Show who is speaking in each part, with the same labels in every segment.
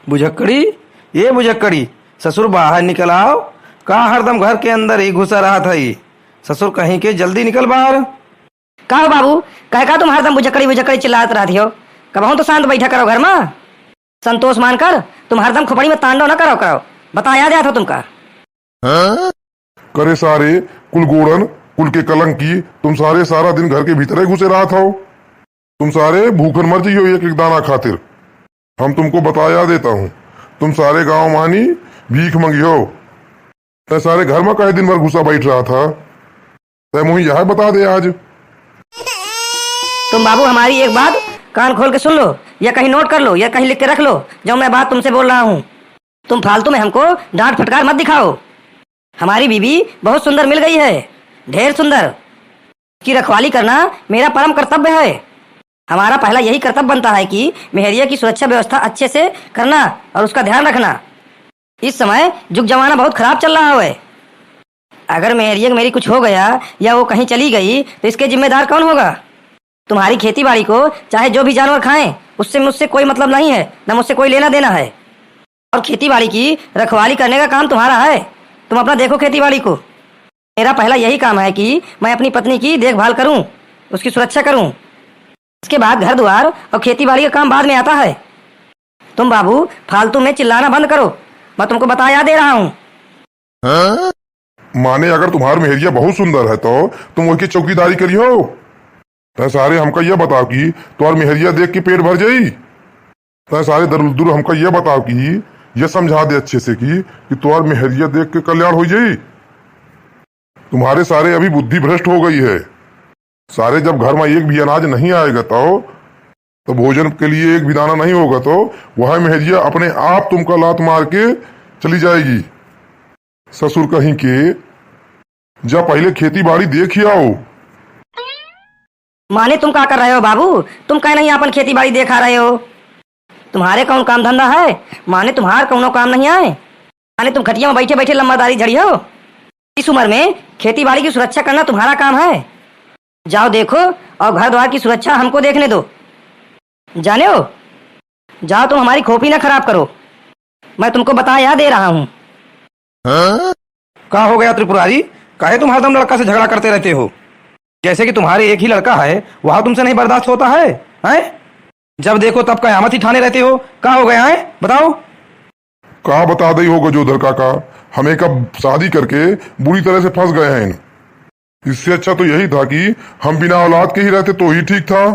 Speaker 1: बुझक्कड़ी, ये बुझक्कड़ी, ससुर बाहर निकल आओ। कहाँ हरदम घर के अंदर ही घुसा रहा था ये। ससुर कहीं के, जल्दी निकल बाहर।
Speaker 2: कहो बाबू, कह का तुम हरदम बुझकड़ी बुझकड़ी चिल्लात रहती हो। कबहू तो शांत बैठा करो घर में। संतोष मानकर तुम हरदम खोपड़ी में तांडव न करो करो। बताया दिया था तुमका।
Speaker 3: करे सारे कुल गोड़न, कुल के कलंकी, तुम सारे सारा दिन घर के भीतर ही घुसे रहा था। तुम सारे भूखन मर जियो एक एक दाना खातिर। हम तुमको बताया देता हूँ, तुम सारे गांव मानी भीख मंगियो। तय सारे घर में कई दिन भर घुसा बैठ रहा था। तय मुझे यह बता दे आज।
Speaker 2: तुम बाबू हमारी एक बात कान खोल के सुन लो, या कहीं नोट कर लो, या कहीं लिख के रख लो जो मैं बात तुमसे बोल रहा हूँ। तुम फालतू में हमको डांट फटकार मत दिखाओ। हमारी बीवी बहुत सुंदर मिल गई है, ढेर सुंदर। की रखवाली करना मेरा परम कर्तव्य है। हमारा पहला यही कर्तव्य बनता है कि मेहरिया की सुरक्षा व्यवस्था अच्छे से करना और उसका ध्यान रखना। इस समय जुग जमाना बहुत खराब चल रहा है। अगर मेहरिया मेरी कुछ हो गया या वो कहीं चली गई तो इसके जिम्मेदार कौन होगा? तुम्हारी खेती बाड़ी को चाहे जो भी जानवर खाएं, उससे मुझसे कोई मतलब नहीं है, न मुझसे कोई लेना देना है। और खेती बाड़ी की रखवाली करने का काम तुम्हारा है। तुम अपना देखो खेती बाड़ी को। मेरा पहला यही काम है कि मैं अपनी पत्नी की देखभाल करूं, उसकी सुरक्षा करूं। इसके बाद घर द्वार और खेती बाड़ी का काम बाद में आता है। तुम बाबू फालतू में चिल्लाना बंद करो, मैं तुमको बताया दे रहा हूँ।
Speaker 3: माने अगर तुम्हारी मेहरिया बहुत सुंदर है तो तुम वही की चौकीदारी करियो। तय सारे हमका यह बताओ कि तुम्हारी मेहरिया देख के पेट भर जाई। तय सारे दरुल हमका यह बताओ कि यह समझा दे अच्छे से कि तुम्हारी मेहरिया देख के कल्याण हो जाई। तुम्हारे सारे अभी बुद्धि भ्रष्ट हो गई है। सारे जब घर में एक भी अनाज नहीं आएगा तो भोजन के लिए एक भी दाना नहीं होगा तो वह मेहरिया अपने आप तुमका लात मार के चली जाएगी। ससुर कहीं के जा पहले खेती बाड़ी देखी आओ।
Speaker 2: माने तुम क्या कर रहे हो बाबू? तुम कहीं नहीं अपन खेती बाड़ी देखा रहे हो? तुम्हारे कौन काम धंधा है? माने तुम्हार कौनो काम नहीं आए? माने तुम खटिया में बैठे बैठे लंबादारी झड़ी हो? इस उम्र में खेती बाड़ी की सुरक्षा करना तुम्हारा काम है। जाओ देखो और घर द्वार की सुरक्षा हमको देखने दो। जाने हो, जाओ, तुम हमारी खोपड़ी ना खराब करो। मैं तुमको बताया दे रहा हूँ।
Speaker 1: कहाँ हो गया त्रिपुरारी? काहे तुम हरदम लड़का से झगड़ा करते रहते हो? जैसे कि तुम्हारे एक ही लड़का है, वह तुमसे नहीं बर्दाश्त होता है? हैं? जब देखो तब कयामत ही ठाने रहते हो। कहाँ हो गया है बताओ?
Speaker 3: कहा बता दई होगा जो धरका का, हमें कब शादी करके बुरी तरह से फंस गए हैं। इससे अच्छा तो यही था कि हम बिना औलाद के ही रहते तो ही ठीक था।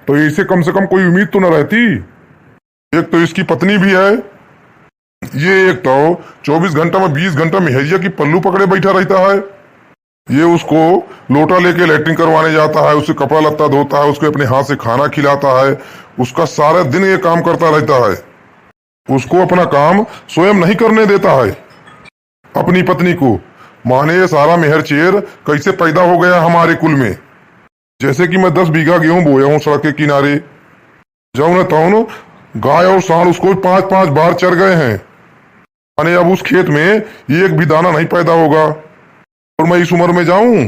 Speaker 3: तो इससे कम से कम कोई उम्मीद तो न रहती। एक तो इसकी पत्नी भी है, ये एक तो 24 घंटा में 20 घंटा मेहरिया की पल्लू पकड़े बैठा रहता है। ये उसको लोटा लेके लैट्रिन करवाने जाता है, उससे कपड़ा लत्ता धोता है, उसको अपने हाथ से खाना खिलाता है। उसका सारा दिन ये काम करता रहता है। उसको अपना काम स्वयं नहीं करने देता है अपनी पत्नी को। माने ये सारा मेहर चेर कैसे पैदा हो गया हमारे कुल में। जैसे कि मैं 10 बीघा गेहूं बोया हूं सड़क के किनारे, जाऊं न ताऊं गाय और सांड उसको 5-5 बार चर गए हैं। माने अब उस खेत में एक भी दाना नहीं पैदा होगा। और मैं इस उम्र में जाऊं,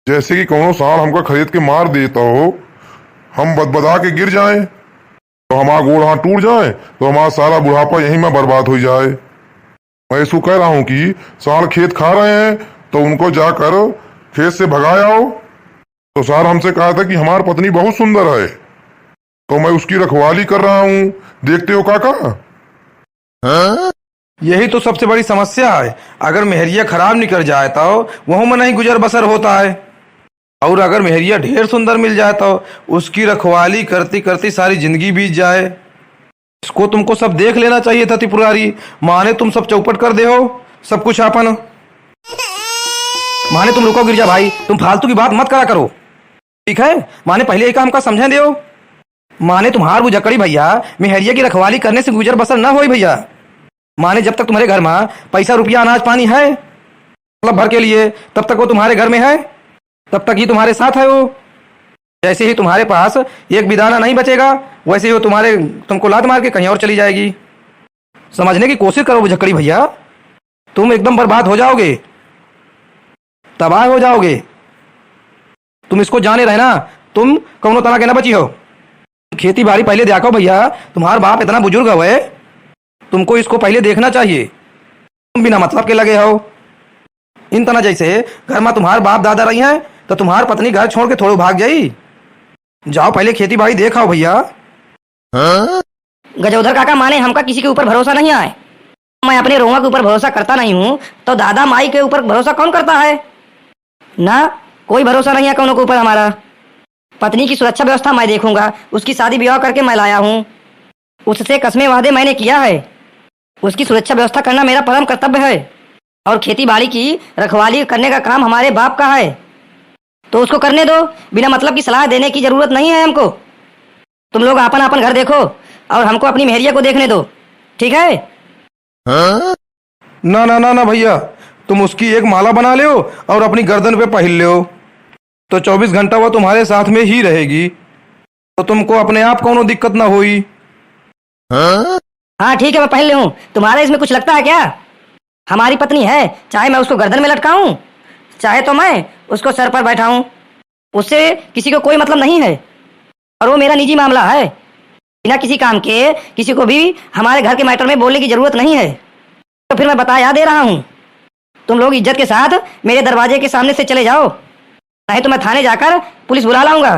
Speaker 3: जैसे कि कौनो सांड हमका खरीद के मार देता हो, हम बदबदा के गिर जाएं, तो हमारा गोड़ हाथ टूट जाए, तो हमारा सारा बुढ़ापा यहीं में बर्बाद हो जाए। मैं इसको कह रहा हूं कि सांड खेत खा रहे हैं तो उनको जाकर खेत से भगाया हो। तो सार हमसे कहा था कि हमारी पत्नी बहुत सुंदर है, तो मैं उसकी रखवाली कर रहा हूं। देखते हो काका?
Speaker 1: यही तो सबसे बड़ी समस्या है। अगर मेहरिया खराब निकल जाए तो वह में नहीं गुजर बसर होता है, और अगर मेहरिया ढेर सुंदर मिल जाए तो उसकी रखवाली करती करती सारी जिंदगी बीत जाए। इसको तुमको सब देख लेना चाहिए था त्रिपुरारी। माने तुम सब चौपट कर दे हो सब कुछ आपन। माने तुम रुको गिरजा भाई, तुम फालतू की बात मत करा करो, ठीक है? माने पहले एक काम का समझे दो। माने तुम्हार बुझकड़ी भैया मेहरिया की रखवाली करने से गुजर बसर ना हो भैया। माने जब तक तुम्हारे घर में पैसा रुपया अनाज पानी है मतलब भर के लिए, तब तक वो तुम्हारे घर में है, तब तक ही तुम्हारे साथ है वो। जैसे ही तुम्हारे पास एक भी दाना नहीं बचेगा, वैसे ही वो तुमको लात मार के कहीं और चली जाएगी। समझने की कोशिश करो बुझकड़ी भैया, तुम एकदम बर्बाद हो जाओगे, तबाह हो जाओगे। तुम इसको जाने रहना, तुम कौनो तना के ना बची हो। खेती बाड़ी पहले देखो भैया, तुम्हारा बाप इतना बुजुर्ग है, तुमको इसको पहले देखना चाहिए। तुम बिना मतलब के लगे हो। इन तना जैसे घर में तुम्हारे बाप दादा रही हैं तो तुम्हारी पत्नी घर छोड़ के थोड़ो भाग जाई। जाओ पहले खेती बाड़ी देखा भैया।
Speaker 2: गजोधर काका, माने हमका किसी के ऊपर भरोसा नहीं आए। मैं अपने रोमा के ऊपर भरोसा करता नहीं हूँ, तो दादा माई के ऊपर भरोसा कौन करता है? ना, कोई भरोसा नहीं है कौनों के ऊपर हमारा। पत्नी की सुरक्षा व्यवस्था मैं देखूंगा, उसकी शादी ब्याह करके मैं लाया हूँ, उससे कसमे वादे मैंने किया है, उसकी सुरक्षा व्यवस्था करना मेरा परम कर्तव्य है। और खेती बाड़ी की रखवाली करने का काम हमारे बाप का है, तो उसको करने दो। बिना मतलब की सलाह देने की जरूरत नहीं है हमको। तुम लोग अपन अपन घर देखो और हमको अपनी मेहरिया को देखने दो, ठीक है?
Speaker 1: ना ना ना ना भैया, तुम उसकी एक माला बना लो और अपनी गर्दन पे पहन लो, तो 24 घंटा वो तुम्हारे साथ में ही रहेगी, तो तुमको अपने आप कोनो दिक्कत ना हुई।
Speaker 2: हाँ ठीक है, मैं पहन ले हूँ। तुम्हारे इसमें कुछ लगता है क्या? हमारी पत्नी है, चाहे मैं उसको गर्दन में लटकाऊं, चाहे तो मैं उसको सर पर बैठाऊं, उससे किसी को कोई मतलब नहीं है। और वो मेरा निजी मामला है, बिना किसी काम के किसी को भी हमारे घर के मैटर में बोलने की जरूरत नहीं है। तो फिर मैं बताया दे रहा हूँ, तुम लोग इज्जत के साथ मेरे दरवाजे के सामने से चले जाओ, नहीं तो मैं थाने जाकर पुलिस बुला लाऊंगा।